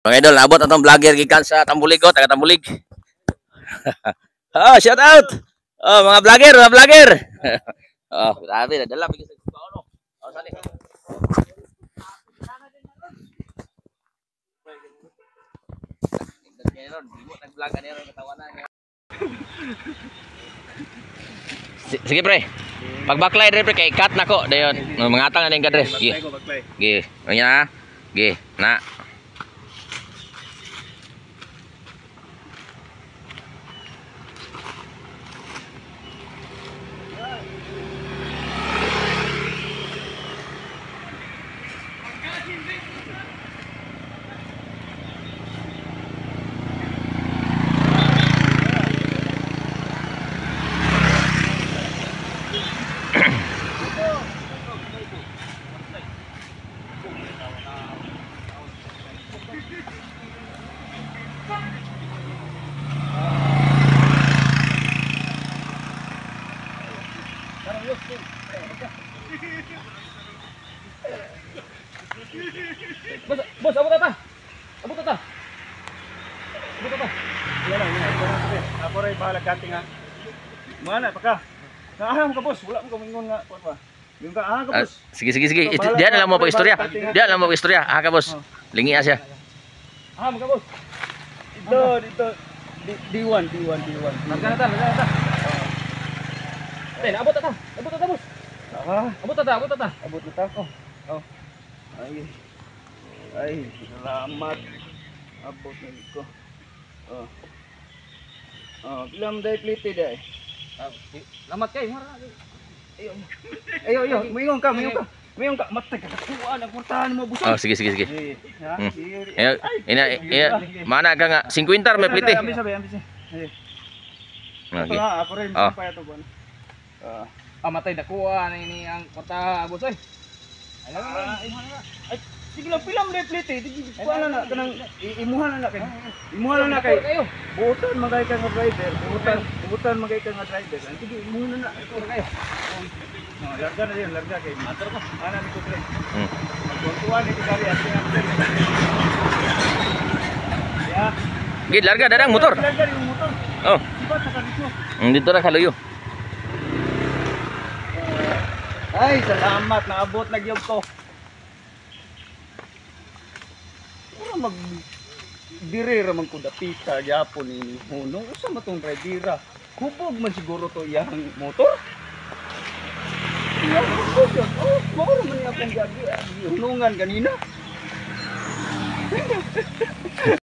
Mga idol, nabot atong vlogger gikan sa Tambulig, taga Tambulig. Oh, shout out. Oh, mga vlogger, mga vlogger. Oh, grabe na dala bigis sa ano. Oh, sali. Sige pre. Pag backlight pre kay cut nako dayon. Mangatang na ning kadres. Gi. Gi. Nya. Gi. Na. Bos, abot ata. Abot ata. Abot ata. Wala lang, ako rin bahala kating ha. Mana pa ka? Naahan mo ka boss, wala mo ka mingon nga. Yung ka, aha ka boss. Sige. Diyan na lang mo pag-istorya. Diyan lang mo pag-istorya. Aha ka boss. Lingi siya. Aha mo ka boss. Dito. D1. Nagana ta. Abot ata boss. Abot ata. Abot na ta. Oh. Ay, salamat. Abot na ko. Bilang day plite day. Lamat kay mo. Ayo, mayong ka. Matay ka kuan ang portahan mo busog. Oh, sige. Mana ka nga 50 may plite. Ambi. Okay. Ako rin sampay ato bon. Matay nakuha ini ang kota boss oy. Ay, sige lang pilam day plite. Kuan na kanang imuhan na kay. Imuhan na kay. Buutan magay ka nga driver. Buutan magay ka nga driver. Sige, imuhan na kayo. Larga na yun, larga kay mater ko. Ana ni ko tre. Magtuan ni gari atin ang tre. Ya. Gid larga dadang motor. Larga yung motor. Oh. Sibat sa kanito. Dito ra kaluyo. Ay, salamat naabot na gyud ko. Puro mag dire ra man ko dapita gyapon ini. Huno usa man tong driver. Hubog man siguro to iyang motor. Oh, mawala man akong gagi. Hunungan kanina.